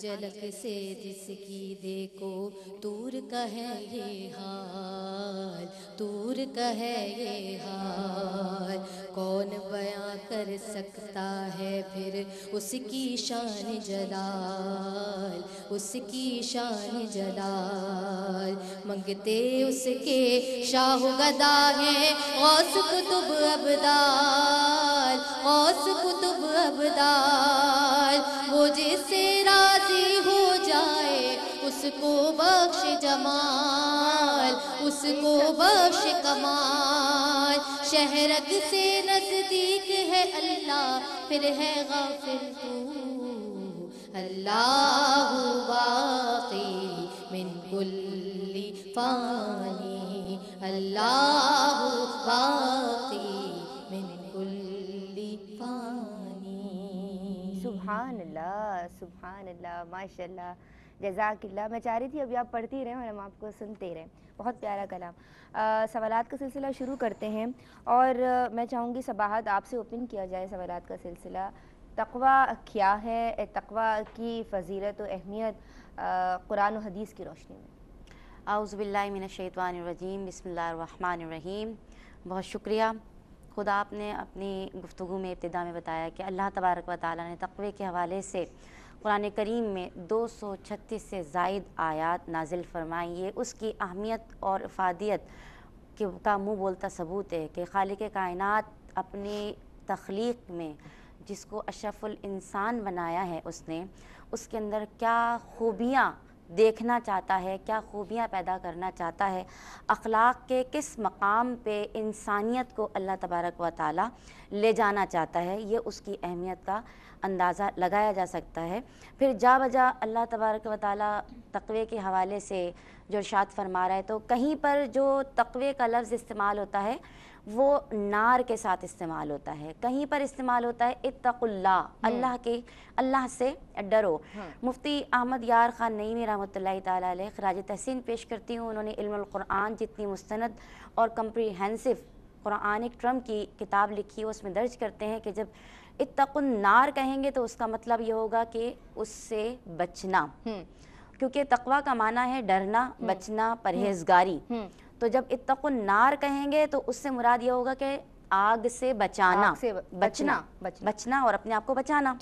جھلک سے جس کی دیکھو دور کا ہے یہ حال، دور کا ہے یہ حال، کون بیاں کر سکتا ہے پھر اس کی شان جلال، اس کی شان جلال، منگتے اس کے شاہ گدا ہیں غوث قطب ابدال، غوث قطب ابدال، وہ جس سے راضی ہو جائے اس کو بخش جمال، اس کو بخش کمال، شہرک سے نزدیک ہے اللہ پھر ہے غافل تو، اللہ باقی من کل فانی، اللہ باقی من کل فانی۔ سبحان اللہ، سبحان اللہ، ماشاء اللہ، جزاک اللہ۔ میں چاہ رہی تھی ابھی آپ پڑھتی رہیں اور ہم آپ کو سنتے رہیں، بہت پیارا کلام۔ سوالات کا سلسلہ شروع کرتے ہیں، اور میں چاہوں گی صباحت آپ سے اوپن کیا جائے سوالات کا سلسلہ۔ تقویٰ کیا ہے؟ تقویٰ کی فضیلت و اہمیت قرآن و حدیث کی روشنی میں۔ اعوذ باللہ من الشیطان الرجیم، بسم اللہ الرحمن الرحیم۔ بہت شکریہ۔ خدا آپ نے اپنی گفتگو میں ابتدا میں بتایا کہ اللہ تبارک و تعالیٰ نے تقوی کے حوالے سے قرآن کریم میں 236 سے زائد آیات نازل فرمائی۔ یہ اس کی اہمیت اور افادیت کا منہ بولتا ثبوت ہے کہ خالق کائنات اپنی تخلیق میں جس کو اشرف الانسان بنایا ہے اس نے، اس کے اندر کیا خوبیاں دیکھنا چاہتا ہے، کیا خوبیاں پیدا کرنا چاہتا ہے، اخلاق کے کس مقام پہ انسانیت کو اللہ تبارک و تعالیٰ لے جانا چاہتا ہے، یہ اس کی اہمیت کا اندازہ لگایا جا سکتا ہے۔ پھر جا بجا اللہ تبارک و تعالیٰ تقوی کے حوالے سے جو ارشاد فرما رہا ہے، تو کہیں پر جو تقوی کا لفظ استعمال ہوتا ہے وہ نار کے ساتھ استعمال ہوتا ہے، کہیں پر استعمال ہوتا ہے اتقوا اللہ، اللہ سے ڈرو۔ مفتی احمد یار خان نعیمی رحمۃ اللہ تعالیٰ علیہ خراج تحسین پیش کرتی ہوں۔ انہوں نے علم القرآن جتنی مستند اور کمپریہنسو قرآنک ٹرم کی کتاب لکھی ہے، اس میں درج کرتے ہیں کہ جب اتقوا النار کہیں گے تو اس کا مطلب یہ ہوگا کہ اس سے بچنا، کیونکہ تقویٰ کا معنی ہے ڈرنا، بچنا، پرہیزگاری۔ تو جب اتقوا النار کہیں گے تو اس سے مراد یہ ہوگا کہ آگ سے بچانا، بچنا اور اپنے آپ کو بچانا۔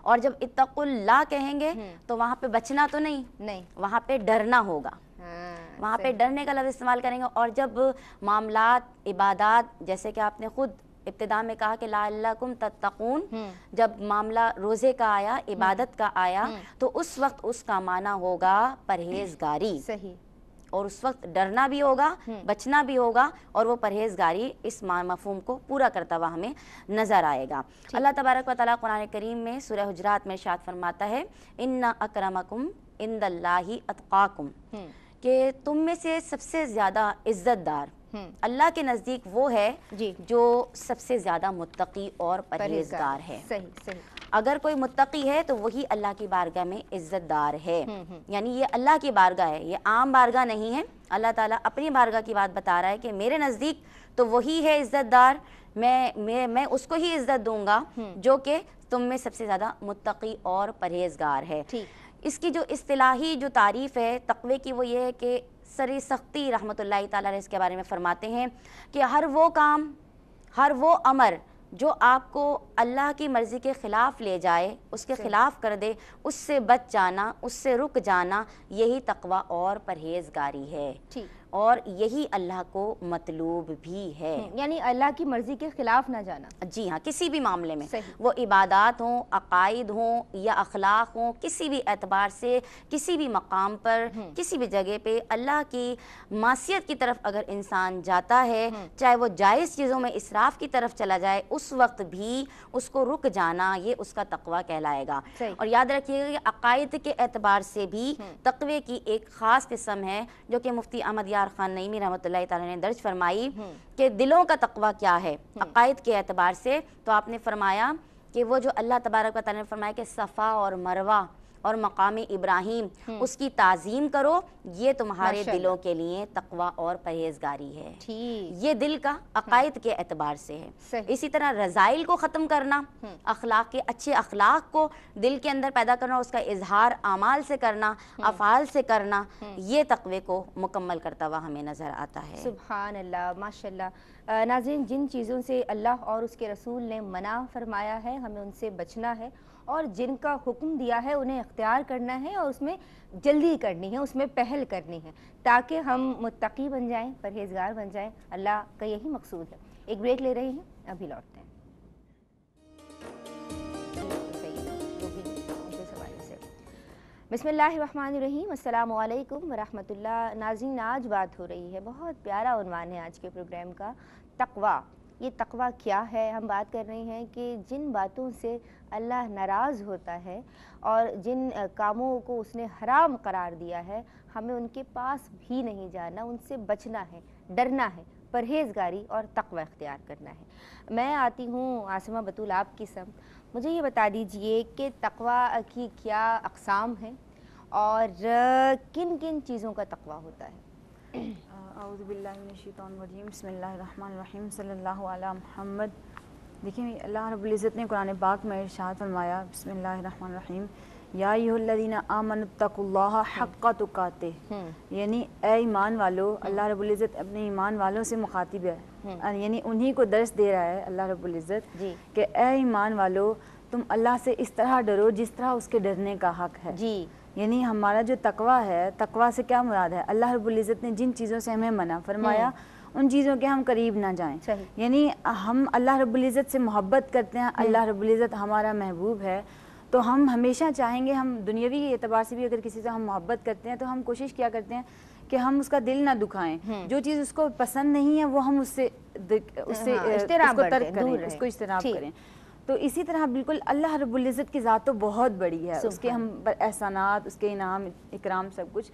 اور جب اتقوا اللہ کہیں گے تو وہاں پہ بچنا تو نہیں، وہاں پہ ڈرنا ہوگا، وہاں پہ ڈرنے کا لفظ استعمال کریں گے۔ اور جب معاملات، عبادات، جیسے کہ آپ نے خود ابتدا میں کہا کہ لعلکم تتقون، جب معاملہ روزے کا آیا، عبادت کا آیا، تو اس وقت اس کا معنی ہوگا پرہیزگاری، صحیح، اور اس وقت ڈرنا بھی ہوگا، بچنا بھی ہوگا، اور وہ پرہیزگاری اس مفہوم کو پورا کرتا ہوا ہمیں نظر آئے گا۔ اللہ تبارک و تعالیٰ قرآن کریم میں سورہ حجرات میں ارشاد فرماتا ہے ان اکرمکم عند اللہ اتقاکم، کہ تم میں سے سب سے زیادہ عزت دار اللہ کے نزدیک وہ ہے جو سب سے زیادہ متقی اور پرہیزگار ہے۔ اگر کوئی متقی ہے تو وہی اللہ کی بارگاہ میں عزت دار ہے، یعنی یہ اللہ کی بارگاہ ہے، یہ عام بارگاہ نہیں ہے۔ اللہ تعالیٰ اپنی بارگاہ کی بات بتا رہا ہے کہ میرے نزدیک تو وہی ہے عزت دار، میں اس کو ہی عزت دوں گا جو کہ تم میں سب سے زیادہ متقی اور پرہیزگار ہے۔ اس کی جو اصطلاحی جو تعریف ہے تقوی کی وہ یہ ہے کہ سری سختی رحمۃ اللہ تعالیٰ علیہ اس کے بارے میں فرماتے ہیں کہ ہر وہ کام، ہر وہ امر جو آپ کو اللہ کی مرضی کے خلاف لے جائے، اس کے خلاف کر دے، اس سے بچ جانا، اس سے رک جانا، یہی تقوی اور پرہیزگاری ہے، اور یہی اللہ کو مطلوب بھی ہے۔ یعنی اللہ کی مرضی کے خلاف نہ جانا، جی ہاں، کسی بھی معاملے میں، وہ عبادات ہوں، عقائد ہوں یا اخلاق ہوں، کسی بھی اعتبار سے، کسی بھی مقام پر، کسی بھی جگہ پہ اللہ کی معصیت کی طرف اگر انسان جاتا ہے، چاہے وہ جائز چیزوں میں اسراف کی طرف چلا جائے، اس وقت بھی اس کو رک جانا، یہ اس کا تقوی کہلائے گا۔ اور یاد رکھیے گا کہ عقائد کے اعتبار سے بھی تقوی کی ایک خاص قسم ہے جو کہ مفتی احمد یار خان نعیمی رحمۃ اللہ تعالیٰ نے درج فرمائی کہ دلوں کا تقوی کیا ہے عقائد کے اعتبار سے، تو آپ نے فرمایا کہ وہ جو اللہ تبارک و تعالیٰ نے فرمایا کہ صفا اور مروہ اور مقام ابراہیم اس کی تعظیم کرو، یہ تمہارے دلوں کے لیے تقوی اور پرہیزگاری ہے۔ یہ دل کا عقائد کے اعتبار سے ہے۔ اسی طرح رذائل کو ختم کرنا، اخلاق کے اچھے اخلاق کو دل کے اندر پیدا کرنا، اس کا اظہار اعمال سے کرنا، افعال سے کرنا، یہ تقوی کو مکمل کرتا ہوا ہمیں نظر آتا ہے۔ سبحان اللہ، ماشاءاللہ۔ ناظرین، جن چیزوں سے اللہ اور اس کے رسول نے منع فرمایا ہے ہمیں ان سے بچنا ہے، اور جن کا حکم دیا ہے انہیں اختیار کرنا ہے، اور اس میں جلدی کرنی ہے، اس میں پہل کرنی ہے، تاکہ ہم متقی بن جائیں، پرہیزگار بن جائیں۔ اللہ کا یہی مقصود ہے۔ ایک بریک لے رہے ہیں، ابھی لوٹتے ہیں۔ بسم اللہ الرحمن الرحیم، السلام علیکم ورحمۃ اللہ۔ ناظرین، آج بات ہو رہی ہے، بہت پیارا عنوان ہے آج کے پروگرام کا، تقویٰ۔ یہ تقویٰ کیا ہے؟ ہم بات کر رہے ہیں کہ جن باتوں سے اللہ ناراض ہوتا ہے اور جن کاموں کو اس نے حرام قرار دیا ہے، ہمیں ان کے پاس بھی نہیں جانا، ان سے بچنا ہے، ڈرنا ہے، پرہیزگاری اور تقویٰ اختیار کرنا ہے۔ میں آتی ہوں عاصمہ بطول آپ کی سمت، مجھے یہ بتا دیجئے کہ تقویٰ کی کیا اقسام ہیں اور کن کن چیزوں کا تقویٰ ہوتا ہے؟ اعوذ باللہ من الشیطان الرجیم، بسم اللہ الرحمن الرحیم، صلی اللہ علی محمد۔ دیکھیں، اللہ رب العزت نے قرآن پاک میں ارشاد فرمایا، بسم اللہ الرحمن الرحیم، یا ایھا الذین آمنوا اتقوا اللہ حق تقاتہ، یعنی اے ایمان والو، اللہ رب العزت اپنے ایمان والوں سے مخاطب ہے، یعنی انہی کو درس دے رہا ہے اللہ رب العزت کہ اے ایمان والو، تم اللہ سے اس طرح ڈرو جس طرح اس کے ڈرنے کا حق ہے۔ یعنی ہمارا جو تقویٰ ہے، تقویٰ سے کیا مراد ہے؟ اللہ رب العزت نے جن چیزوں سے ہمیں منع فرمایا ان چیزوں کے ہم قریب نہ جائیں۔ یعنی ہم اللہ رب العزت سے محبت کرتے ہیں، اللہ رب العزت ہمارا محبوب ہے، تو ہم ہمیشہ چاہیں گے، ہم دنیاوی اعتبار سے بھی اگر کسی سے ہم محبت کرتے ہیں تو ہم کوشش کیا کرتے ہیں کہ ہم اس کا دل نہ دکھائیں، جو چیز اس کو پسند نہیں ہے وہ ہم اس سے ترک کریں، اس کو اجتناب کریں۔ تو اسی طرح بالکل اللہ رب العزت کی ذات تو بہت بڑی ہے، اس کے ہم احسانات، اس کے انعام اکرام سب کچھ،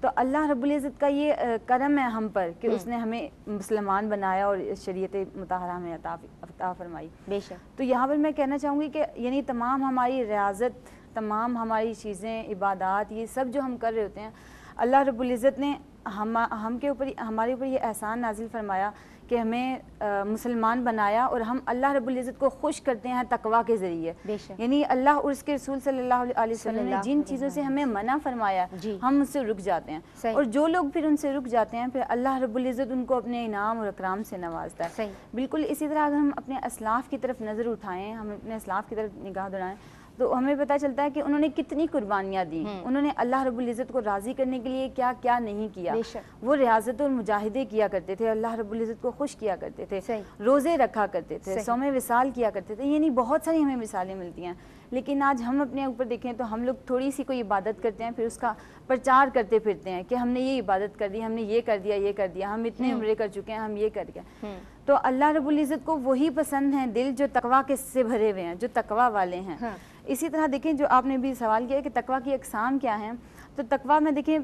تو اللہ رب العزت کا یہ کرم ہے ہم پر کہ اس نے ہمیں مسلمان بنایا اور شریعت مطہرہ ہمیں عطا فرمائی۔ بے شک۔ تو یہاں پر میں کہنا چاہوں گی کہ یعنی تمام ہماری ریاضت، تمام ہماری چیزیں، عبادات، یہ سب جو ہم کر رہے ہوتے ہیں، اللہ رب العزت نے ہمارے اوپر یہ احسان نازل فرمایا کہ ہمیں مسلمان بنایا، اور ہم اللہ رب العزت کو خوش کرتے ہیں تقویٰ کے ذریعے۔ یعنی اللہ اور اس کے رسول صلی اللہ علیہ وسلم نے جن چیزوں سے ہمیں منع فرمایا ہم اس سے رک جاتے ہیں، اور جو لوگ پھر ان سے رک جاتے ہیں پھر اللہ رب العزت ان کو اپنے انعام اور اکرام سے نوازتا ہے۔ بالکل اسی طرح اگر ہم اپنے اسلاف کی طرف نظر اٹھائیں، ہم اپنے اسلاف کی طرف نگاہ دوڑائیں، تو ہمیں پتہ چلتا ہے کہ انہوں نے کتنی قربانیاں دی، انہوں نے اللہ رب العزت کو راضی کرنے کے لیے کیا کیا نہیں کیا۔ وہ ریاضت اور مجاہدے کیا کرتے تھے، اللہ رب العزت کو خوش کیا کرتے تھے، روزے رکھا کرتے تھے، صوم وصال کیا کرتے تھے، یعنی بہت ساری ہمیں مثالیں ملتی ہیں۔ لیکن آج ہم اپنے اوپر دیکھیں تو ہم لوگ تھوڑی سی کوئی عبادت کرتے ہیں، پھر اس کا پرچار کرتے پھرتے ہیں کہ ہم نے یہ عبادت کر دی، ہم نے یہ کر دیا، یہ کر دیا، ہم اتنے عمرے کر چکے ہیں، ہم یہ کر گئے۔ تو اللہ رب العزت کو وہی پسند ہیں دل جو تقویٰ کے سے بھرے ہوئے ہیں، جو تقویٰ والے ہیں۔ اسی طرح دیکھیں، جو آپ نے بھی سوال کیا کہ تقویٰ کی اقسام کیا ہیں، تو تقویٰ میں دیکھیں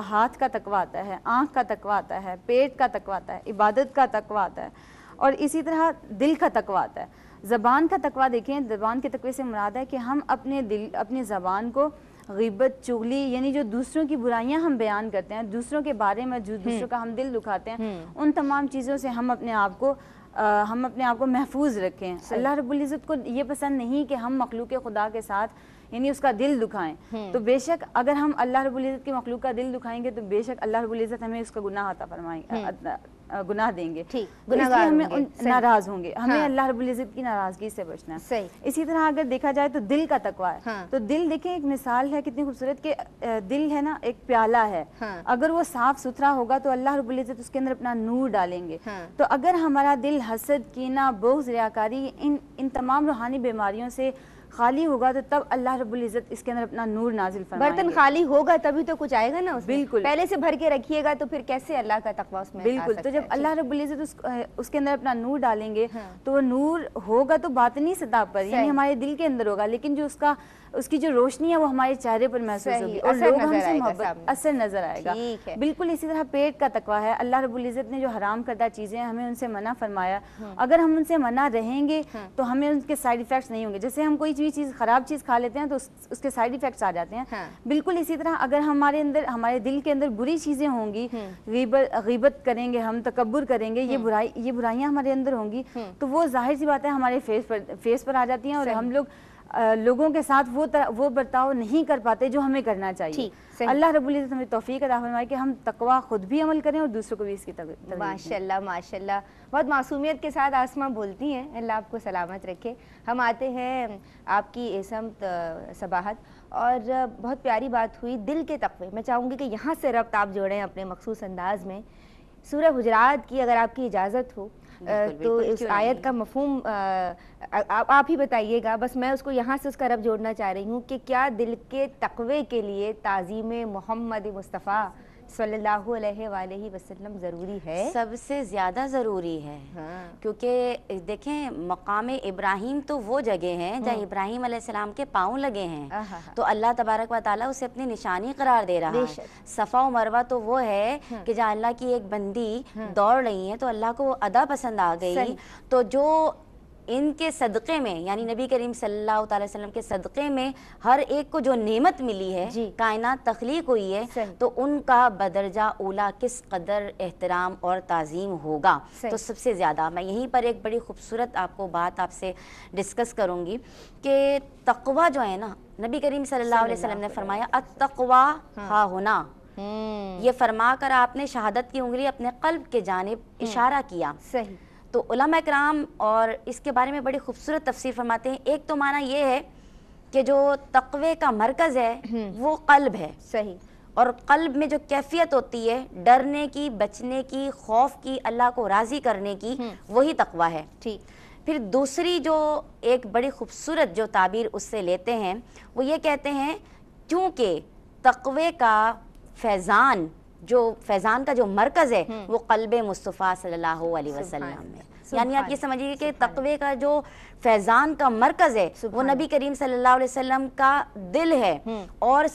ہاتھ کا تقویٰ آتا ہے، آنکھ کا تقویٰ آتا ہے، پیٹ کا تقویٰ آتا ہے، عبادت کا تقویٰ آتا ہے، اور اسی طرح دل کا تقویٰ آتا ہے۔ زبان کا تقویٰ دیکھیں، زبان کے تقوی سے مراد ہے کہ ہم اپنی زبان کو غیبت، چغلی، یعنی جو دوسروں کی برائیاں ہم بیان کرتے ہیں، دوسروں کے بارے میں جو دوسروں کا ہم دل دکھاتے ہیں، ان تمام چیزوں سے ہم اپنے آپ کو محفوظ رکھیں۔ اللہ رب العزت کو یہ پسند نہیں کہ ہم مخلوق خدا کے ساتھ یعنی اس کا دل دکھائیں، تو بے شک اگر ہم اللہ رب العزت کی مخلوق کا دل دکھائیں گے تو بے شک اللہ رب العزت ہمیں اس کا گناہ عطا فرمائیں گے، گناہ دیں گے، ہمیں ناراض ہوں گے، ہمیں اللہ رب العزت کی ناراضگی سے بچنا ہے۔ اسی طرح اگر دیکھا جائے تو دل کا تقویٰ ہے، تو دل دیکھیں ایک مثال ہے کتنی خوبصورت کہ دل ہے نا ایک پیالہ ہے، اگر وہ صاف ستھرا ہوگا تو اللہ رب العزت اس کے اندر اپنا نور ڈالیں گے۔ تو اگر ہمارا دل حسد، کینہ، بغض، ریاکاری، ان تمام روحانی بیماریوں سے خالی ہوگا تو تب اللہ رب العزت اس کے اندر اپنا نور نازل فرمائیں گے۔ برتن خالی ہوگا تبھی تو کچھ آئے گا نا اس میں، بالکل پہلے سے بھر کے رکھیے گا تو پھر کیسے اللہ کا تقویٰ اس میں بالکل۔ تو جب اللہ رب العزت اس کے اندر اپنا نور ڈالیں گے تو وہ نور ہوگا تو باطنی سطح پر، یعنی ہمارے دل کے اندر ہوگا، لیکن جو اس کی جو روشنی ہے وہ ہمارے چہرے پر محسوس ہوگی اور لوگ ہم سے محبت اثر نظر آئے گا۔ بالکل اسی طرح پیٹ کا تقویٰ ہے، اللہ رب العزت نے جو حرام کردہ چیزیں ہمیں ان سے منع فرمایا، اگر ہم ان سے منع رہیں گے تو ہمیں ان کے سائیڈ ایفیکٹس نہیں ہوں گے۔ جیسے ہم کوئی چیز ہوئی چیز خراب چیز کھا لیتے ہیں تو اس کے سائیڈ ایفیکٹس آ جاتے ہیں. بالکل اسی طرح اگر ہمارے دل کے اندر بری چیزیں ہوں گی, غیبت کریں گے ہم, تکبر کریں گے, یہ برائیاں ہمارے اندر ہوں گی تو وہ ظاہر سی بات ہے ہمارے فیس پر آ جاتی ہیں, اور ہم لوگوں کے ساتھ وہ برتاؤ نہیں کر پاتے جو ہمیں کرنا چاہیے. اللہ رب العزت ہمیں توفیق عطا فرمائے کہ ہم تقویٰ خود بھی عمل کریں اور دوسروں کو بھی اس کی ترغیب. ماشاءاللہ ماشاءاللہ, بہت معصومیت کے ساتھ آسماں بولتی ہیں, اللہ آپ کو سلامت رکھے. ہم آتے ہیں آپ کی سمت صباحت, اور بہت پیاری بات ہوئی دل کے تقوی. میں چاہوں گی کہ یہاں سے ربط آپ جوڑیں اپنے مخصوص انداز میں سورہ حجرات کی, اگر آپ کی اجازت ہو تو اس آیت کا مفہوم آپ ہی بتائیے گا. بس میں اس کو یہاں سے اس کا رب جوڑنا چاہ رہی ہوں کہ کیا دل کے تقوی کے لیے تعظیم محمد مصطفیٰ صلی اللہ علیہ وآلہ وسلم ضروری ہے؟ سب سے زیادہ ضروری ہے, کیونکہ دیکھیں مقام ابراہیم تو وہ جگہ ہیں جہاں ابراہیم علیہ السلام کے پاؤں لگے ہیں, تو اللہ تبارک و تعالیٰ اسے اپنی نشانی قرار دے رہا ہے. صفا و مروہ تو وہ ہے کہ جہاں اللہ کی ایک بندی دوڑ رہی ہے تو اللہ کو وہ ادا پسند آ گئی, تو جو ان کے صدقے میں یعنی نبی کریم صلی اللہ تعالی وسلم کے صدقے میں ہر ایک کو جو نعمت ملی ہے, کائنات تخلیق ہوئی ہے, تو ان کا بدرجہ اولا کس قدر احترام اور تعظیم ہوگا. تو سب سے زیادہ میں یہیں پر ایک بڑی خوبصورت بات آپ سے ڈسکس کروں گی کہ تقوی جو ہے نا, نبی کریم صلی اللہ علیہ وسلم نے فرمایا التقوی ہا ہونا, یہ فرما کر آپ نے شہادت کی انگلی اپنے قلب کے جانب اشارہ کیا. صحیح. تو علماء کرام اور اس کے بارے میں بڑی خوبصورت تفسیر فرماتے ہیں. ایک تو معنی یہ ہے کہ جو تقوی کا مرکز ہے وہ قلب ہے. صحیح. اور قلب میں جو کیفیت ہوتی ہے ڈرنے کی, بچنے کی, خوف کی, اللہ کو راضی کرنے کی, وہی تقوی ہے. ٹھیک. پھر دوسری جو ایک بڑی خوبصورت جو تعبیر اس سے لیتے ہیں وہ یہ کہتے ہیں کیونکہ تقوی کا فیضان کا جو مرکز ہے وہ قلب مصطفیٰ صلی اللہ علیہ وسلم ہے. یعنی آپ یہ سمجھیے کہ تقوی کا جو فیضان کا مرکز ہے وہ نبی کریم صلی اللہ علیہ وسلم کا دل ہے, اور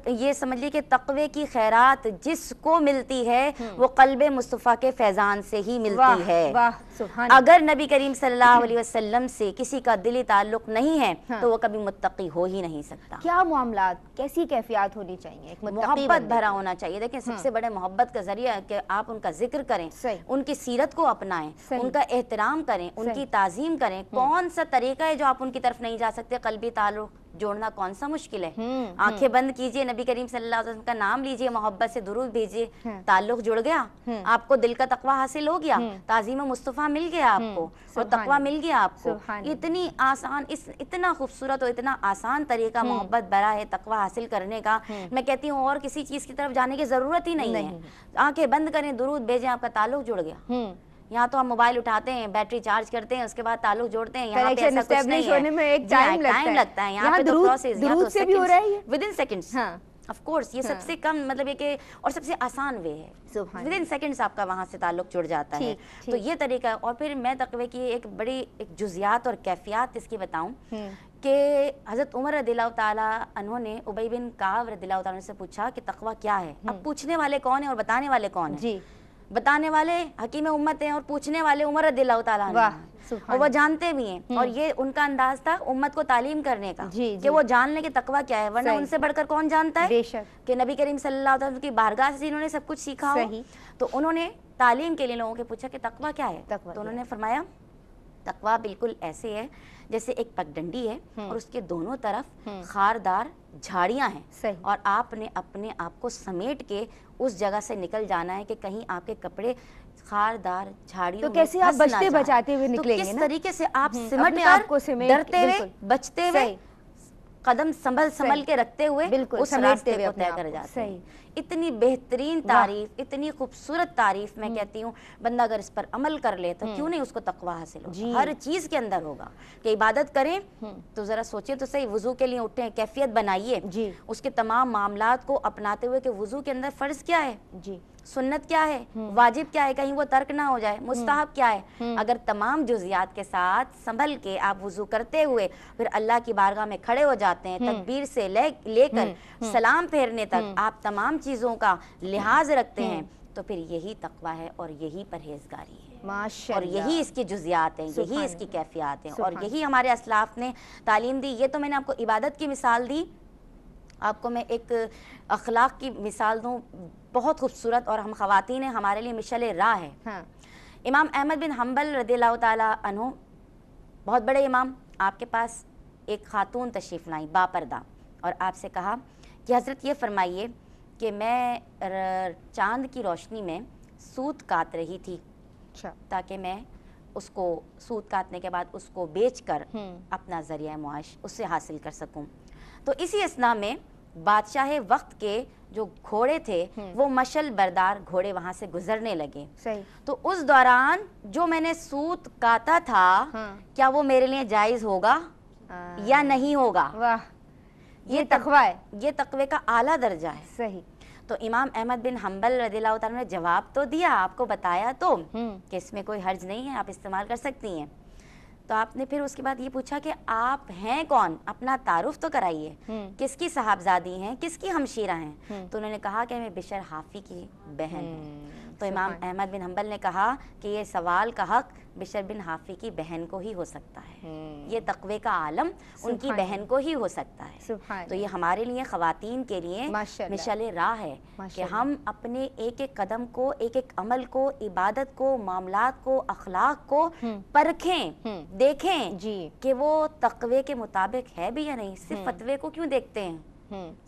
یہ سمجھیے کہ تقوی کی خیرات جس کو ملتی ہے وہ قلب مصطفیٰ کے فیضان سے ہی ملتی ہے. اگر نبی کریم صلی اللہ علیہ وسلم سے کسی کا دلی تعلق نہیں ہے تو وہ کبھی متقی ہو ہی نہیں سکتا. کیا معاملات, کیسی کیفیات ہونی چاہیے؟ محبت بھرا ہونا چاہیے. دیکھیں سب سے بڑے محبت کا ذریعہ ہے کہ آپ ان کا ذکر کریں, ان کی سیرت کو اپنائیں, ان کا احترام کریں, ان کی تعظیم کریں. کون سا طریقہ ہے جو آپ ان کی طرف نہیں جا سکتے؟ قلبی تعلق جوڑنا کون سا مشکل ہے؟ آنکھیں بند کیجئے, نبی کریم صلی اللہ علیہ وسلم کا نام لیجئے, محبت سے درود بھیجئے, تعلق جڑ گیا, آپ کو دل کا تقوی حاصل ہو گیا, تعظیم مصطفیٰ مل گیا آپ کو, اور تقوی مل گیا آپ کو. اتنی آسان, اتنا خوبصورت اور اتنا آسان طریقہ محبت بھرا ہے تقوی حاصل کرنے کا. میں کہتی ہوں اور کسی چیز کی طرف جانے کی ضرورت ہی نہیں ہے. آنکھیں بند کریں, درود بھیجیں, آپ کا تعلق جڑ گیا. یہاں تو ہم موبائل اٹھاتے ہیں, بیٹری چارج کرتے ہیں, اس کے بعد تعلق جوڑتے ہیں, یہاں پہ ایسا کچھ نہیں ہے, ہونے میں ایک ٹائم لگتا ہے. یہاں پہ تو پروسیس درود سے بھی ہو رہا ہے ودن سیکنڈز. آف کورس یہ سب سے کم مطلب یہ کہ اور سب سے آسان وے ہے, ودن سیکنڈز آپ کا وہاں سے تعلق جڑ جاتا ہے. تو یہ طریقہ ہے. اور پھر میں تقوی کی ایک بڑی جزیات اور کیفیات اس کی بتاؤں کہ حضرت عمر رضی اللہ تعالیٰ عنہ نے ابی بن کعب رضی اللہ تعالیٰ عنہ سے پوچھا کہ تقوی کیا ہے. اب پوچھنے والے کون ہیں اور بتانے والے کون ہیں؟ بتانے والے حکیم امت ہیں اور پوچھنے والے عمر رضی اللہ تعالیٰ عنہ, اور وہ جانتے بھی ہیں, اور یہ ان کا انداز تھا امت کو تعلیم کرنے کا کہ وہ جان لیں کہ تقوی کیا ہے, ورنہ ان سے بڑھ کر کون جانتا ہے کہ نبی کریم صلی اللہ علیہ وسلم کی بارگاہ سے انہوں نے سب کچھ سیکھا ہو. تو انہوں نے تعلیم کے لیے لوگوں کے پوچھا کہ تقوی کیا ہے, تو انہوں نے فرمایا تقوی بالکل ایسے ہے جیسے ایک پگڈنڈی ہے اور اس کے دونوں طرف خاردار جھاڑیاں ہیں, اور آپ نے اپنے آپ کو سمیٹ کے اس جگہ سے نکل جانا ہے کہ کہیں آپ کے کپڑے خاردار جھاڑیوں تو کیسے آپ بچتے بچاتے ہوئے نکلیں گے؟ تو کس طریقے سے آپ سمٹ کر ڈرتے ہوئے, بچتے ہوئے, قدم سنبھل کے رکھتے ہوئے اس راستے کو طے کر جاتے ہیں. اتنی بہترین تعریف, اتنی خوبصورت تعریف. میں کہتی ہوں بندہ اگر اس پر عمل کر لے تو کیوں نہیں اس کو تقوی حاصل ہوگا. ہر چیز کے اندر ہوگا کہ عبادت کریں تو ذرا سوچیں تو صحیح, وضو کے لیے اٹھیں, کیفیت بنائیے اس کے تمام معاملات کو اپناتے ہوئے کہ وضو کے اندر فرض کیا ہے, سنت کیا ہے, واجب کیا ہے, کہیں وہ ترک نہ ہو جائے, مستحب کیا ہے. اگر تمام جزیات کے ساتھ سنبھل کے آپ وضو کرتے ہوئے پھر اللہ کی بارگاہ میں کھڑے ہو جاتے ہیں, تکبیر سے لے کر سلام پھیرنے تک آپ تمام چیزوں کا لحاظ رکھتے ہیں, تو پھر یہی تقویٰ ہے اور یہی پرہیزگاری ہے ماشاء اور اللہ. یہی اس کی جزیات ہیں, سبحان یہی اس کی اللہ. کیفیات ہیں, اور سبحان یہی ہمارے اسلاف نے تعلیم دی. یہ تو میں نے آپ کو عبادت کی مثال دی, آپ کو میں ایک اخلاق کی مثال دوں بہت خوبصورت, اور ہم خواتین ہیں, ہمارے لیے مشعل راہ ہے. ہاں امام احمد بن حنبل رضی اللہ تعالیٰ عنہ, بہت بڑے امام, آپ کے پاس ایک خاتون تشریف لائیں باپردہ, اور آپ سے کہا کہ حضرت یہ فرمائیے کہ میں چاند کی روشنی میں سوت کاٹ رہی تھی اچھا. تاکہ میں اس کو سوت کاٹنے کے بعد اس کو بیچ کر اپنا ذریعہ معاش اس سے حاصل کر سکوں. تو اسی اثنا میں بادشاہ وقت کے جو گھوڑے تھے وہ مشل بردار گھوڑے وہاں سے گزرنے لگے. صحیح. تو اس دوران جو میں نے سوت کاٹا تھا کیا وہ میرے لیے جائز ہوگا یا نہیں ہوگا؟ واہ, یہ تقویٰ ہے, یہ تقوی کا اعلیٰ درجہ ہے. صحیح. تو امام احمد بن حنبل رضی اللہ تعالیٰ نے جواب تو دیا, آپ کو بتایا تو کہ اس میں کوئی حرج نہیں ہے, آپ استعمال کر سکتی ہیں. تو آپ نے پھر اس کے بعد یہ پوچھا کہ آپ ہیں کون, اپنا تعارف تو کرائیے, کس کی صاحبزادی ہیں, کس کی ہمشیرہ ہیں؟ تو انہوں نے کہا کہ میں بشر حافی کی بہن ہوں. تو امام احمد بن حنبل نے کہا کہ یہ سوال کا حق بشر بن حافی کی بہن کو ہی ہو سکتا ہے, یہ تقوی کا عالم ان کی بہن کو ہی ہو سکتا ہے. تو یہ ہمارے لیے خواتین کے لیے مشعل راہ ہے کہ ہم اپنے ایک ایک قدم کو, ایک ایک عمل کو, عبادت کو, معاملات کو, اخلاق کو پرکھیں, دیکھیں کہ وہ تقوی کے مطابق ہے بھی یا نہیں. صرف فتوے کو کیوں دیکھتے ہیں,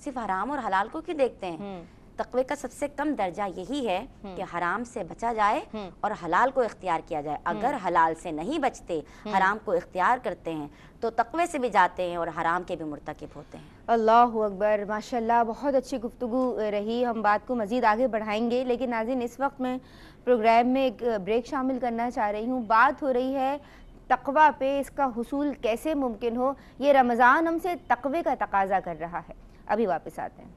صرف حرام اور حلال کو کیوں دیکھتے ہیں؟ تقوی کا سب سے کم درجہ یہی ہے کہ حرام سے بچا جائے اور حلال کو اختیار کیا جائے. اگر حلال سے نہیں بچتے, حرام کو اختیار کرتے ہیں, تو تقوی سے بھی جاتے ہیں اور حرام کے بھی مرتکب ہوتے ہیں. اللہ اکبر, ماشاءاللہ, بہت اچھی گفتگو رہی. ہم بات کو مزید آگے بڑھائیں گے, لیکن ناظرین اس وقت میں پروگرام میں ایک بریک شامل کرنا چاہ رہی ہوں. بات ہو رہی ہے تقویٰ پہ, اس کا حصول کیسے ممکن ہو. یہ رمضان ہم سے تقوی کا تقاضا کر رہا ہے. ابھی واپس آتے ہیں.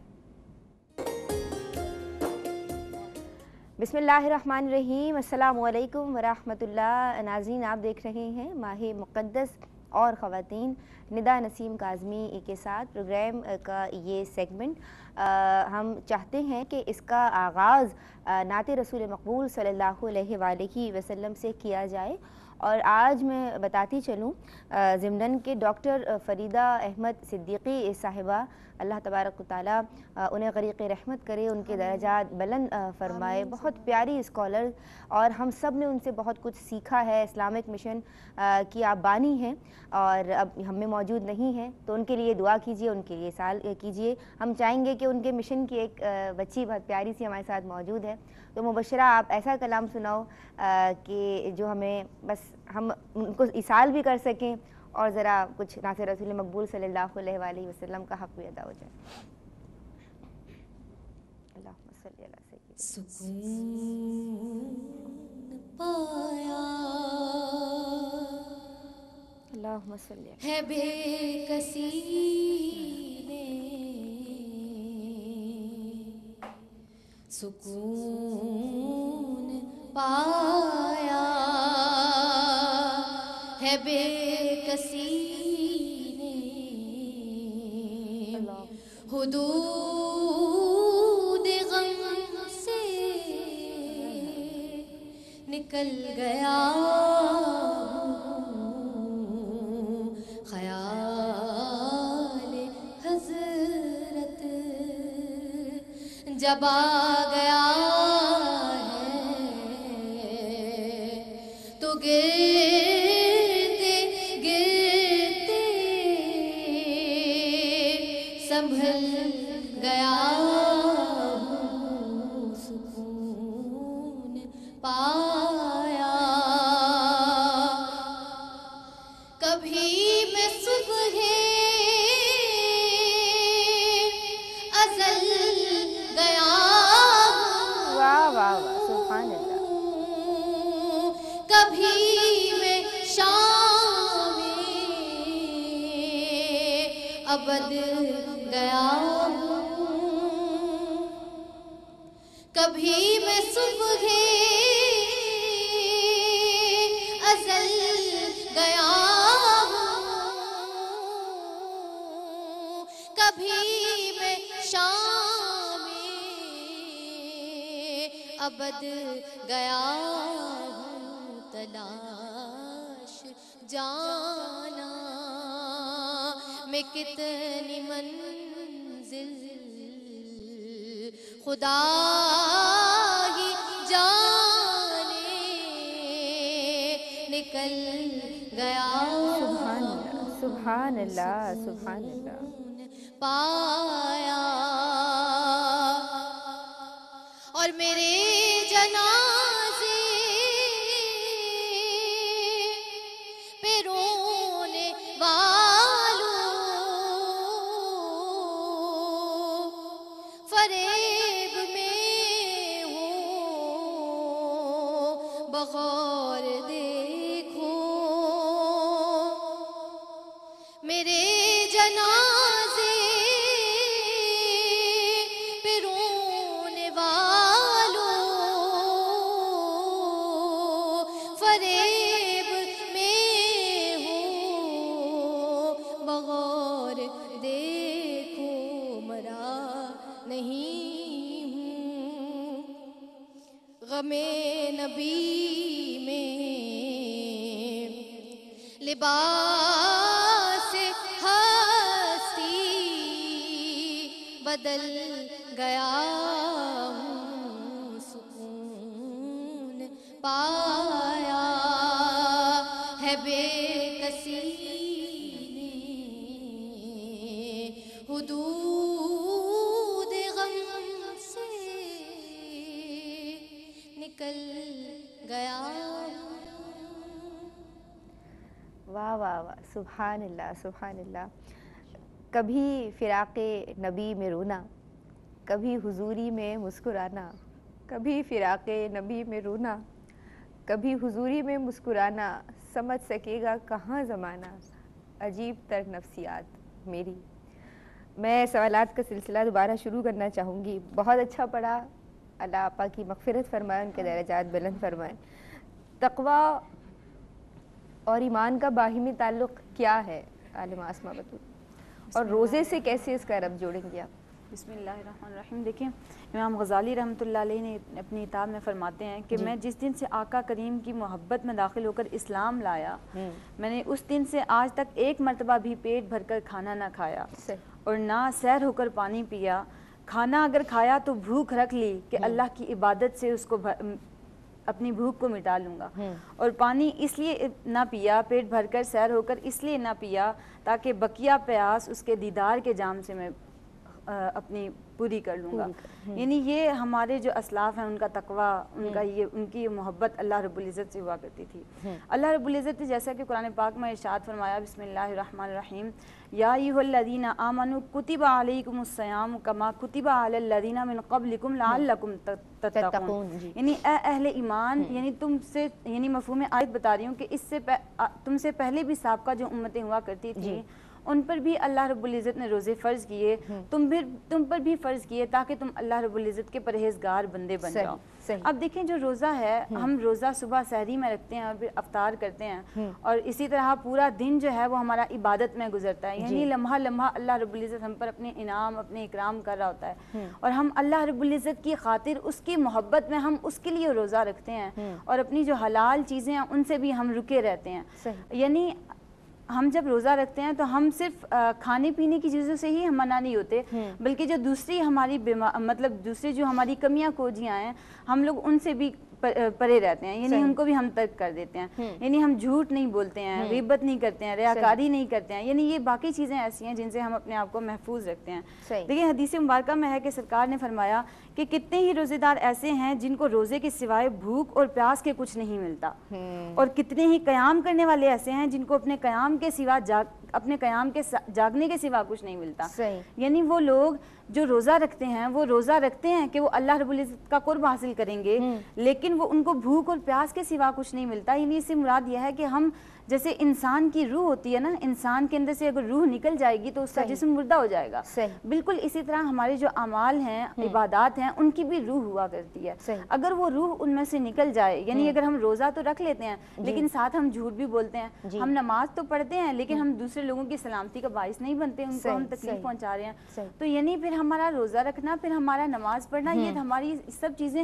بسم اللہ الرحمن الرحیم. السلام علیکم ورحمۃ اللہ. ناظرین, آپ دیکھ رہے ہیں ماہ مقدس اور خواتین, ندا نسیم کاظمی کے ساتھ پروگرام کا یہ سیگمنٹ. ہم چاہتے ہیں کہ اس کا آغاز نعت رسول مقبول صلی اللہ علیہ وآلہ وسلم سے کیا جائے. اور آج میں بتاتی چلوں ضمناً کہ ڈاکٹر فریدہ احمد صدیقی صاحبہ, اللہ تبارک و تعالیٰ انہیں غریق رحمت کرے, ان کے درجات بلند فرمائے. بہت پیاری اسکالر, اور ہم سب نے ان سے بہت کچھ سیکھا ہے. اسلامک مشن کی آپ بانی ہیں اور اب ہم میں موجود نہیں ہیں, تو ان کے لیے دعا کیجئے, ان کے لیے سال کیجئے. ہم چاہیں گے کہ ان کے مشن کی ایک بچی بہت پیاری سی ہمارے ساتھ موجود ہے. تو مبشرہ, آپ ایسا کلام سناؤ کہ جو ہمیں بس ہم ان کو ایصال بھی کر سکیں اور ذرا کچھ نعت رسول مقبول صلی اللہ علیہ وآلہ وسلم کا حق بھی ادا ہو جائے. اللہم صلی علی سیدنا. سکون پایا اللہم صلی علی ہے بے کسی نے, سکون پایا ہے بے کسی نے, حدود غم سے نکل گیا خیال حضرت جب آ گیا ہے تو گرتے گرتے سنبھل گیا ہوں, سکون پایا. کبھی میں صبح ازل گیا ہوں, واہ واہ واہ, سبحان اللہ. کبھی میں شام ابد گیا ہوں, کبھی میں صبح ازل گیا ہوں, کبھی میں شام ابد گیا ہوں تلاش جانا، میں کتنی منزل خدا ہی جانے نکل گیا سبحان اللہ سبحان اللہ پایا، اور میرے جنازے پہ رونے والوں فریب میں ہوں بغور دیکھو، میرے جنازے پہ رونے والوں فریب میں ہو بغور دیکھو، مرا نہیں ہوں غم نبی میں، لباس ہستی بدل گیا ہوں، سکون پایا ہے بے کسی نے حدود غم سے نکل گیا۔ واہ واہ واہ، سبحان اللہ سبحان اللہ۔ کبھی فراق نبی میں رونا، کبھی حضوری میں مسکرانا، کبھی فراق نبی میں رونا، کبھی حضوری میں مسکرانا، سمجھ سکے گا کہاں زمانہ، عجیب تر نفسیات میری۔ میں سوالات کا سلسلہ دوبارہ شروع کرنا چاہوں گی۔ بہت اچھا پڑھا، اللہ آپا کی مغفرت فرمائے، ان کے درجات بلند فرمائے۔ تقویٰ اور ایمان کا باہمی تعلق کیا ہے عالمہ اسماء بطول، اور روزے سے کیسے اس کا ربط جوڑیں گے آپ؟ بسم اللہ الرحمن الرحیم۔ دیکھیں امام غزالی رحمۃ اللہ علیہ نے اپنی کتاب میں فرماتے ہیں کہ میں جس دن سے آقا کریم کی محبت میں داخل ہو کر اسلام لایا، میں نے اس دن سے آج تک ایک مرتبہ بھی پیٹ بھر کر کھانا نہ کھایا اور نہ سیر ہو کر پانی پیا۔ کھانا اگر کھایا تو بھوک رکھ لی کہ اللہ کی عبادت سے اس کو اپنی بھوک کو مٹا لوں گا، اور پانی اس لیے نہ پیا پیٹ بھر کر سیر ہو کر اس لیے نہ پیا تاکہ بقیہ پیاس اس کے دیدار کے جام سے میں اپنی پوری کر لوں گا۔ یعنی یہ ہمارے جو اسلاف ہیں ان کا تقویٰ، ان کی یہ محبت اللہ رب العزت سے ہوا کرتی تھی۔ اللہ رب العزت نے جیسا کہ قرآن پاک میں ارشاد فرمایا، بسم اللہ الرحمن الرحیم، یا ایھا الذین آمنوا کتب علیکم الصیام کما کتب علی الذین من قبلکم لعلکم تتقون۔ یعنی اے اہل ایمان، یعنی تم سے، یعنی مفہوم آیت بتا رہی ہوں کہ اس سے تم سے پہلے بھی سابقہ جو امتیں ہوا کرتی تھیں ان پر بھی اللہ رب العزت نے روزے فرض کیے، تم پر بھی فرض کیے تاکہ تم اللہ رب العزت کے پرہیزگار بندے بن جاؤ۔ اب دیکھیں جو روزہ ہے، ہم روزہ صبح سحری میں رکھتے ہیں اور پھر افطار کرتے ہیں، اور اسی طرح پورا دن جو ہے وہ ہمارا عبادت میں گزرتا ہے، یعنی لمحہ لمحہ اللہ رب العزت ہم پر اپنے انعام، اپنے اکرام کر رہا ہوتا ہے، اور ہم اللہ رب العزت کی خاطر، اس کی محبت میں ہم اس کے لیے روزہ رکھتے ہیں، اور اپنی جو حلال چیزیں ہیں ان سے بھی ہم رکے رہتے ہیں۔ یعنی ہم جب روزہ رکھتے ہیں تو ہم صرف کھانے پینے کی چیزوں سے ہی ہم منع نہیں ہوتے، بلکہ جو دوسری ہماری مطلب دوسری جو ہماری کمیاں کوجیاں ہیں ہم لوگ ان سے بھی پرے رہتے ہیں، یعنی ان کو بھی ہم ترک کر دیتے ہیں۔ یعنی ہم جھوٹ نہیں بولتے ہیں، غیبت نہیں کرتے ہیں، ریاکاری نہیں کرتے ہیں، یعنی یہ باقی چیزیں ایسی ہیں جن سے ہم اپنے آپ کو محفوظ رکھتے ہیں۔ دیکھیں حدیث مبارکہ میں ہے کہ سرکار نے فرمایا کہ کتنے ہی روزے دار ایسے ہیں جن کو روزے کے سوائے بھوک اور پیاس کے کچھ نہیں ملتا، اور کتنے ہی قیام کرنے والے ایسے ہیں جن کو اپنے قیام کے سوا جاگنے کے سوا کچھ نہیں ملتا۔ یعنی وہ لوگ جو روزہ رکھتے ہیں وہ روزہ رکھتے ہیں کہ وہ اللہ رب العزت کا قرب حاصل کریں گے، لیکن وہ ان کو بھوک اور پیاس کے سوا کچھ نہیں ملتا۔ یعنی اس سے مراد یہ ہے کہ ہم جیسے انسان کی روح ہوتی ہے نا، انسان کے اندر سے اگر روح نکل جائے گی تو اس کا جسم مردہ ہو جائے گا، بالکل اسی طرح ہمارے جو اعمال ہیں، عبادات ہیں، ان کی بھی روح ہوا کرتی ہے۔ اگر وہ روح ان میں سے نکل جائے، یعنی اگر ہم روزہ تو رکھ لیتے ہیں لیکن ساتھ ہم جھوٹ بھی بولتے ہیں، ہم نماز تو پڑھتے ہیں لیکن ہم دوسرے لوگوں کی سلامتی کا باعث نہیں بنتے، ان کو ہم تکلیف پہنچا رہے ہیں، تو یعنی پھر ہمارا روزہ رکھنا، پھر ہمارا نماز پڑھنا، یہ ہماری سب چیزیں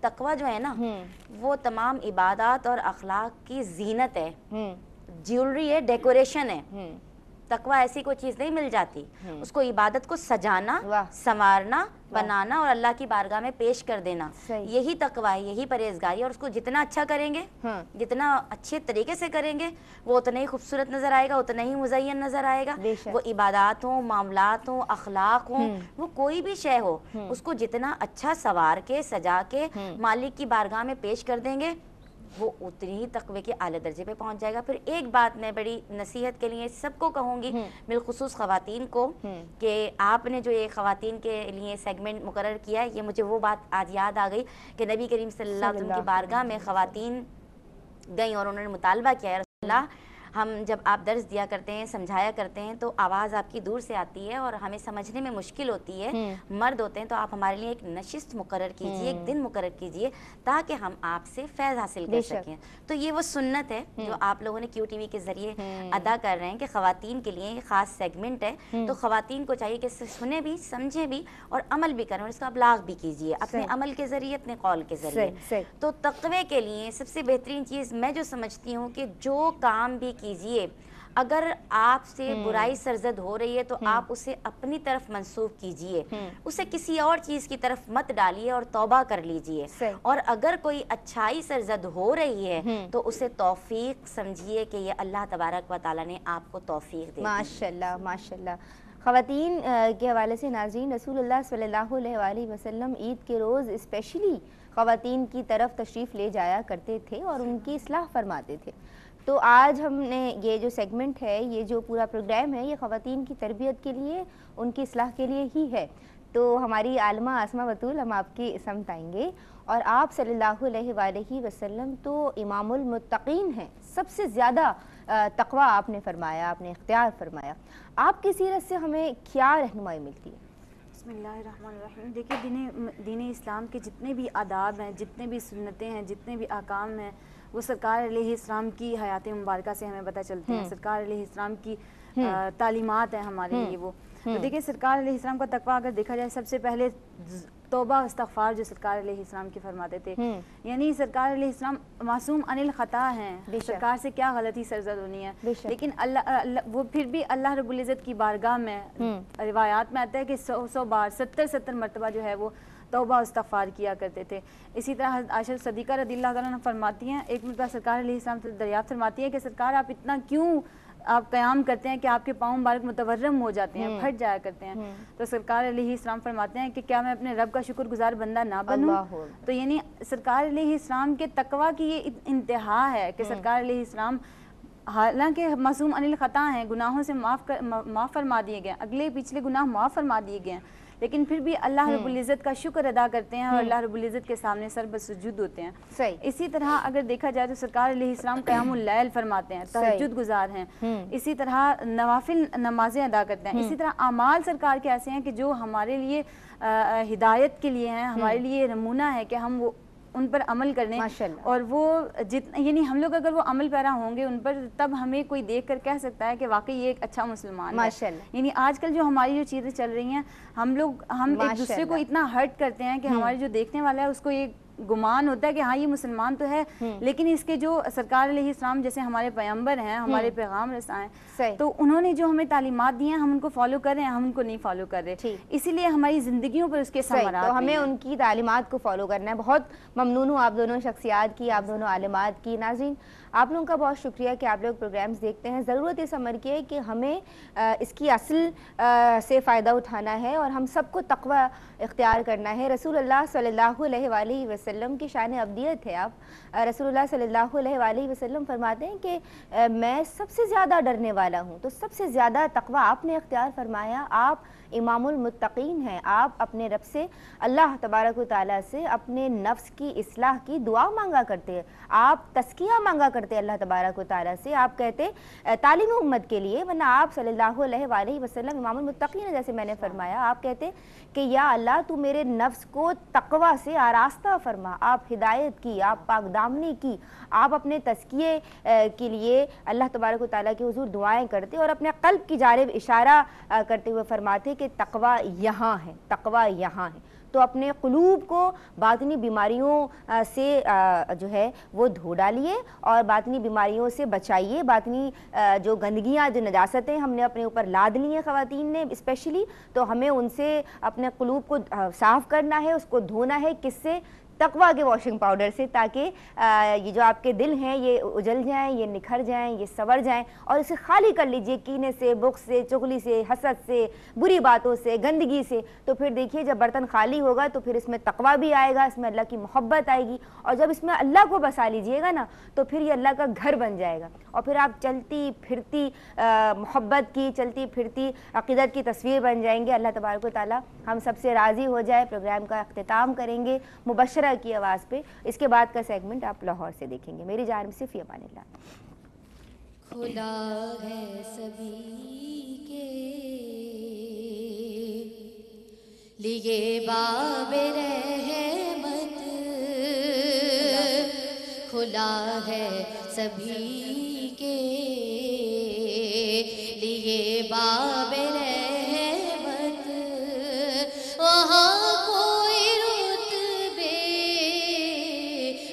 تقوی جو ہے نا وہ تمام عبادات اور اخلاق کی زینت ہے، جیولری ہے، ڈیکوریشن ہے۔ تقوی ایسی کوئی چیز نہیں مل جاتی، اس کو عبادت کو سجانا، سنوارنا، بنانا اور اللہ کی بارگاہ میں پیش کر دینا، یہی تقوی ہے، یہی پرہیزگاری ہے۔ اور اس کو جتنا اچھا کریں گے، جتنا اچھے طریقے سے کریں گے، وہ اتنا ہی خوبصورت نظر آئے گا، اتنا ہی مزین نظر آئے گا۔ وہ عبادات ہوں، معاملات ہوں، اخلاق ہوں، وہ کوئی بھی شے ہو، اس کو جتنا اچھا سنوار کے سجا کے مالک کی بارگاہ میں پیش کر دیں گے، وہ اتنی ہی تقوی کے اعلیٰ درجے پہ پہنچ جائے گا۔ پھر ایک بات میں بڑی نصیحت کے لیے سب کو کہوں گی، بالخصوص خواتین کو، کہ آپ نے جو یہ خواتین کے لیے سیگمنٹ مقرر کیا ہے، یہ مجھے وہ بات آج یاد آ گئی کہ نبی کریم صلی اللہ علیہ وسلم کی بارگاہ میں خواتین گئیں اور انہوں نے مطالبہ کیا، یا رسول اللہ ہم جب آپ درس دیا کرتے ہیں، سمجھایا کرتے ہیں تو آواز آپ کی دور سے آتی ہے اور ہمیں سمجھنے میں مشکل ہوتی ہے، مرد ہوتے ہیں، تو آپ ہمارے لیے ایک نشست مقرر کیجئے، ایک دن مقرر کیجئے تاکہ ہم آپ سے فیض حاصل کر سکیں۔ تو یہ وہ سنت ہے جو آپ لوگوں نے کیو ٹی وی کے ذریعے ادا کر رہے ہیں کہ خواتین کے لیے خاص سیگمنٹ ہے، تو خواتین کو چاہیے کہ سنیں بھی، سمجھیں بھی اور عمل بھی کریں، اور اس کا ابلاغ بھی کیجئے اپنے عمل کے ذریعے، اپنے قول کے ذریعے۔ تو تقوی کے لیے سب سے بہترین چیز میں جو سمجھتی ہوں کہ جو کام بھی کیجئے، اگر آپ سے برائی سرزد ہو رہی ہے تو آپ اسے اپنی طرف منسوب کیجئے، اسے کسی اور چیز کی طرف مت ڈالیے اور توبہ کر لیجئے۔ اور اگر کوئی اچھائی سرزد ہو رہی ہے تو اسے توفیق سمجھیے کہ یہ اللہ تبارک و تعالیٰ نے آپ کو توفیق دے۔ ماشاءاللہ ماشاءاللہ۔ خواتین کے حوالے سے ناظرین، رسول اللہ صلی اللہ علیہ وآلہ وسلم عید کے روز اسپیشلی خواتین کی طرف تشریف لے جایا کرتے تھے اور ان کی اصلاح فرماتے تھے۔ تو آج ہم نے یہ جو سیگمنٹ ہے، یہ جو پورا پروگرام ہے، یہ خواتین کی تربیت کے لیے، ان کی اصلاح کے لیے ہی ہے۔ تو ہماری عالمہ آسمہ بطول، ہم آپ کی سمت آئیں گے، اور آپ صلی اللہ علیہ وآلہ وسلم تو امام المتقین ہیں، سب سے زیادہ تقوی آپ نے فرمایا، آپ نے اختیار فرمایا۔ آپ کی سیرت سے ہمیں کیا رہنمائی ملتی ہے؟ بسم اللہ الرحمن الرحیم۔ دیکھیے دین اسلام کے جتنے بھی آداب ہیں، جتنے بھی سنتیں ہیں، جتنے بھی احکام ہیں، وہ سرکار علیہ السلام کی حیات مبارکہ سے ہمیں پتہ چلتے ہیں، سرکار علیہ السلام کی تعلیمات ہیں ہمارے لیے وہ۔ تو دیکھیں سرکار علیہ السلام کا تقویٰ اگر دیکھا جائے، سب سے پہلے توبہ استغفار جو سرکار علیہ السلام کی فرماتے تھے، یعنی سرکار علیہ السلام معصوم عن الخطا ہیں، سرکار سے کیا غلطی سرزد ہونی ہے، لیکن اللہ وہ پھر بھی اللہ رب العزت کی بارگاہ میں روایات میں آتا ہے کہ 100 بار 70 مرتبہ جو ہے وہ توبہ استغفار کیا کرتے تھے۔ اسی طرح عائشہ صدیقہ رضی اللہ تعالیٰ عنہ فرماتی ہیں، ایک مرتبہ سرکار علیہ السلام سے دریافت فرماتی ہے کہ سرکار آپ اتنا کیوں آپ قیام کرتے ہیں کہ آپ کے پاؤں مبارک متورم ہو جاتے ہیں، پھٹ جایا کرتے ہیں؟ تو سرکار علیہ السلام فرماتے ہیں کہ کیا میں اپنے رب کا شکر گزار بندہ نہ بنوں؟ تو یعنی سرکار علیہ السلام کے تقویٰ کی یہ انتہا ہے کہ سرکار علیہ السلام حالانکہ معصوم عن الخطا ہیں، گناہوں سے معاف فرما دیے گئے، اگلے پچھلے گناہ معاف فرما دیے گئے ہیں، لیکن پھر بھی اللہ رب العزت کا شکر ادا کرتے ہیں اور اللہ رب العزت کے سامنے سر بسجود ہوتے ہیں۔ اسی طرح اگر دیکھا جائے تو سرکار علیہ السلام قیام اللیل فرماتے ہیں، تہجد گزار ہیں، اسی طرح نوافل نمازیں ادا کرتے ہیں۔ اسی طرح اعمال سرکار کے ایسے ہیں کہ جو ہمارے لیے ہدایت کے لیے ہیں، ہمارے لیے نمونہ ہے کہ ہم وہ ان پر عمل کرنے، اور وہ یعنی ہم لوگ اگر وہ عمل پیرا ہوں گے ان پر، تب ہمیں کوئی دیکھ کر کہہ سکتا ہے کہ واقعی یہ ایک اچھا مسلمان ہے۔ یعنی آج کل جو ہماری جو چیزیں چل رہی ہیں، ہم ایک دوسرے کو اتنا ہرٹ کرتے ہیں کہ ہمارے جو دیکھنے والا ہے اس کو یہ گمان ہوتا ہے کہ ہاں یہ مسلمان تو ہے، لیکن اس کے جو سرکار علیہ السلام جیسے ہمارے پیغمبر ہیں، ہمارے پیغام رساں ہیں، تو انہوں نے جو ہمیں تعلیمات دی ہیں ہم ان کو فالو کر رہے ہیں، ہم ان کو نہیں فالو کر رہے، اسی لیے ہماری زندگیوں پر اس کے ثمرات، تو ہمیں ان کی تعلیمات کو فالو کرنا ہے۔ بہت ممنون ہوں آپ دونوں شخصیات کی، آپ دونوں عالمات کی۔ ناظرین آپ لوگوں کا بہت شکریہ کہ آپ لوگ پروگرامز دیکھتے ہیں۔ ضرورت اس امر کی ہے کہ ہمیں اس کی اصل سے فائدہ اٹھانا ہے اور ہم سب کو تقوی اختیار کرنا ہے۔ رسول اللہ صلی اللہ علیہ وآلہ وسلم کی شان ابدیت ہے آپ۔ رسول اللہ صلی اللہ علیہ وآلہ وسلم فرماتے ہیں کہ میں سب سے زیادہ ڈرنے والا ہوں، تو سب سے زیادہ تقوی آپ نے اختیار فرمایا۔ آپ امام المتقین ہیں، آپ اپنے رب سے، اللہ تبارک و تعالیٰ سے اپنے نفس کی اصلاح کی دعا مانگا کرتے ہیں، آپ تزکیہ مانگا کرتے ہیں اللہ تبارک و تعالیٰ سے۔ آپ کہتے تعلیم امت کے لیے، ورنہ آپ صلی اللہ علیہ وآلہ وسلم امام المتقین، جیسے میں نے فرمایا، آپ کہتے کہ یا اللہ تو میرے نفس کو تقوی سے آراستہ فرما۔ آپ ہدایت کی، آپ پاک دامنی کی، آپ اپنے تزکیے کے لیے اللہ تبارک و تعالیٰ کے حضور دعائیں کرتے اور اپنے قلب کی جانب اشارہ کرتے ہوئے فرماتے کہ تقوی یہاں ہے، تقوی یہاں ہے. تو اپنے قلوب کو باطنی بیماریوں سے جو ہے وہ دھو ڈالیے اور باطنی بیماریوں سے بچائیے. باطنی جو گندگیاں، جو نجاستیں ہم نے اپنے اوپر لاد لی ہیں خواتین نے اسپیشلی، تو ہمیں ان سے اپنے قلوب کو صاف کرنا ہے، اس کو دھونا ہے. کس سے؟ تقویٰ کے واشنگ پاؤڈر سے، تاکہ یہ جو آپ کے دل ہیں یہ اجل جائیں، یہ نکھر جائیں، یہ سنور جائیں. اور اسے خالی کر لیجئے کینے سے، بغض سے، چغلی سے، حسد سے، بری باتوں سے، گندگی سے. تو پھر دیکھیے جب برتن خالی ہوگا تو پھر اس میں تقویٰ بھی آئے گا، اس میں اللہ کی محبت آئے گی. اور جب اس میں اللہ کو بسا لیجئے گا نا تو پھر یہ اللہ کا گھر بن جائے گا. اور پھر آپ چلتی پھرتی محبت کی، چلتی پھرتی عقیدت کی تصویر بن جائیں گے. اللہ تبارک و تعالی ہم سب سے راضی ہو جائے. پروگرام کا اختتام کریں گے مبشرہ کی آواز پہ. اس کے بعد کا سیگمنٹ آپ لاہور سے دیکھیں گے. میری جانب سے فی امان اللہ. کھلا ہے سبھی کے لیے باب رحمت، کھلا ہے سبھی کے لیے باب رحمت. وہاں کوئی رتبے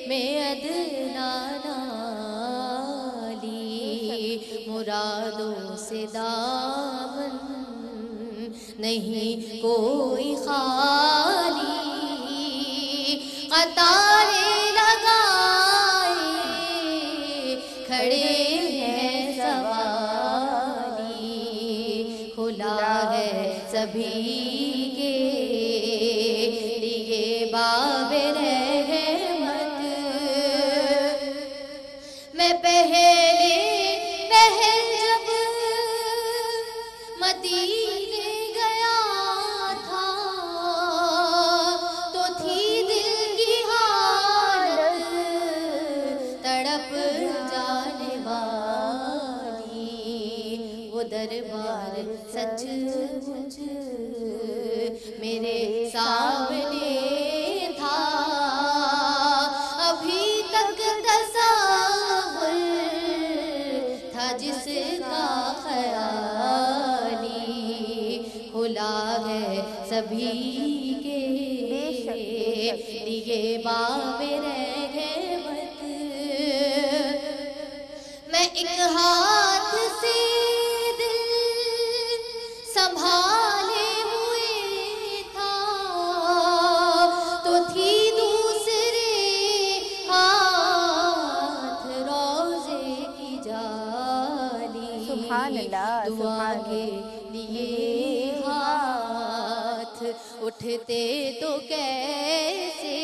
میں ادنا نالی، مرادوں سے دامن نہیں کوئی خالی. قطاریں لگائے کھڑے ہیں سوالی، کھلا ہے سبھی کے لیے باب رحمت. میں پہلے جب مدینے گیا تھا تو تھی دل کی حالت تڑپ جانے والی. وہ دربار سچ مچ میرے سامنے تھا، ابھی تک تصور تھا جس کا خیالی. کھلا ہے سبھی کے لیے باب رحمت. میں ایک ہاتھ سے دل سنبھالے ہوئے تھا تو تھی دوسرے ہاتھ روضے کی جالی. سبحان اللہ، دعا کے لیے ہاتھ اٹھتے تو کیسے،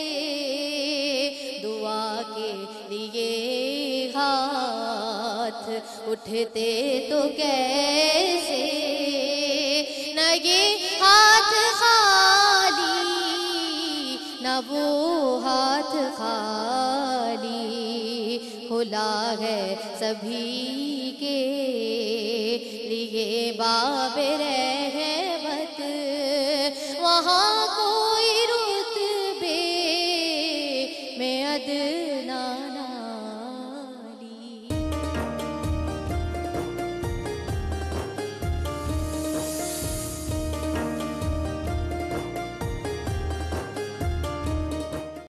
دعا کے لیے ہاتھ اٹھتے تو کیسے. نہ یہ ہاتھ خالی نہ وہ ہاتھ خالی، کھلا ہے سبھی کے لیے باب رحمت. وہاں